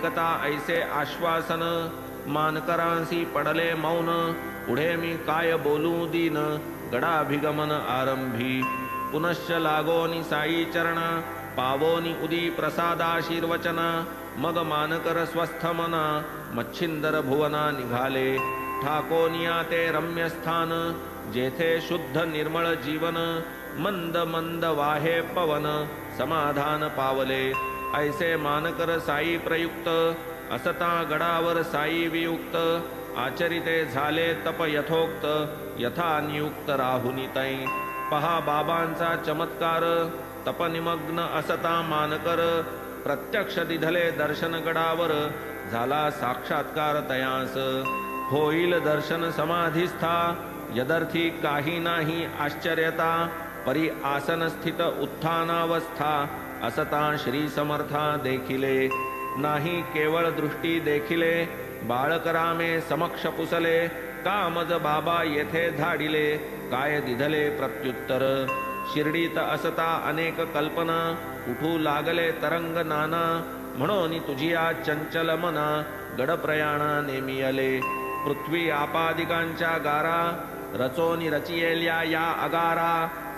ऐकता ऐसे आश्वासन, मानकरांसी पडले मौन, पुढे मी काय बोलू दीन, गडाभिगमन आरंभी, पुनश्च लागोनी साई चरण, पावोनी उदी प्रसादाशीर्वचना, मग मानकर स्वस्थ मना, मच्छिंदर भुवना निघाले, ठाकोनिया ते रम्य स्थान, जेथे शुद्ध निर्मळ जीवन, मंद मंद वाहे पवन, समाधान पावले, ऐसे मानकर साई प्रयुक्त, असता गडावर साई वियुक्त, आचरिते झाले तप यथोक्त, यथा नियुक्त राहुनी तै, पहा बाबांचा चमत्कार, तपनिमग्न असता मानकर, प्रत्यक्ष दिधले दर्शन गडावर, झाला साक्षात्कार तयास, होईल दर्शन समाधिस्था, यदर्थी काही नाही आश्चर्यता, परी आसन स्थित उत्थानावस्था, असता श्री समर्था देखिले, नाही केवळ दृष्टी देखिले, बाळकरामे समक्ष पुसले, कामज बाबा येथे धाडिले, काय दिधले प्रत्युत्तर, शिर्डीत असता अनेक कल्पना, उठू लागले तरंग नाना, म्हणून तुझिया चंचल मना, गडप्रयाणा नेमी आले, पृथ्वी आपादिकांच्या गारा, रचोनी रचियेल्या या अगारा,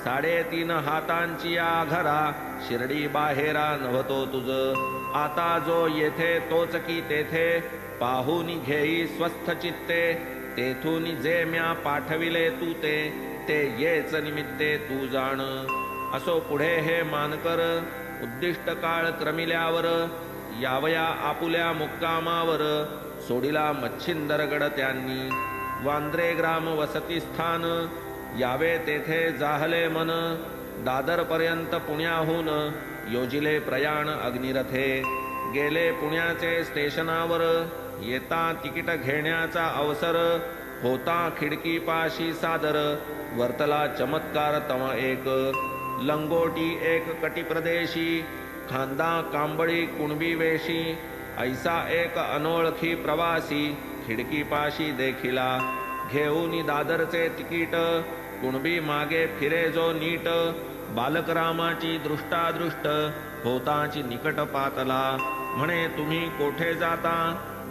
3.5 हातांची या घरा, शिर्डी बाहेरा नव्हतो तुझ, आता जो येथे तोच की तेथे, पाहुनी घेई स्वस्थ चित्ते, तेथून जे म्या पाठविले तू ते येच निमित्ते तू जाण, असो पुढे हे मानकर, उद्दिष्ट काळ क्रमिल्यावर, यावया आपुल्या मुक्कामावर, सोडिला मच्छिंदरगड त्यांनी, वांद्रे ग्राम वसती स्थान, यावे तेथे जाहले मन, दादरपर्यंत पुण्याहून, योजिले प्रयाण अग्निरथे, गेले पुण्याचे स्टेशनावर, येता तिकीट घेण्याचा अवसर, होता खिडकीपाशी सादर, वर्तला चमत्कार तम एक, लंगोटी एक कटिप्रदेशी, खांदा कांबळी कुणबी वेशी, ऐसा एक अनोळखी प्रवासी, खिडकीपाशी देखिला, घेऊनी दादरचे तिकीट, कुणबी मागे फिरे जो नीट, बालकरामाची दृष्टादृष्ट, होताची निकट पातला, म्हणे तुम्ही कोठे जाता,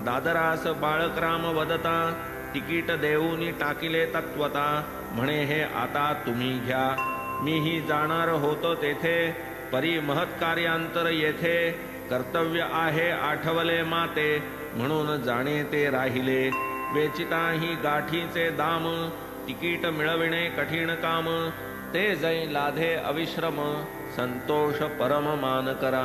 दादरास बाळकराम वदता, तिकीट देऊनी टाकिले तत्वता, म्हणे हे आता तुम्ही घ्या, मीही जाणार होतो तेथे, परी महत्कार्यांतर येथे, कर्तव्य आहे आठवले माते, म्हणून जाणे ते राहिले, वेचिताही गाठीचे दाम, तिकीट मिळविणे कठीण काम, ते जै लाधे अविश्रम, संतोष परम मान करा.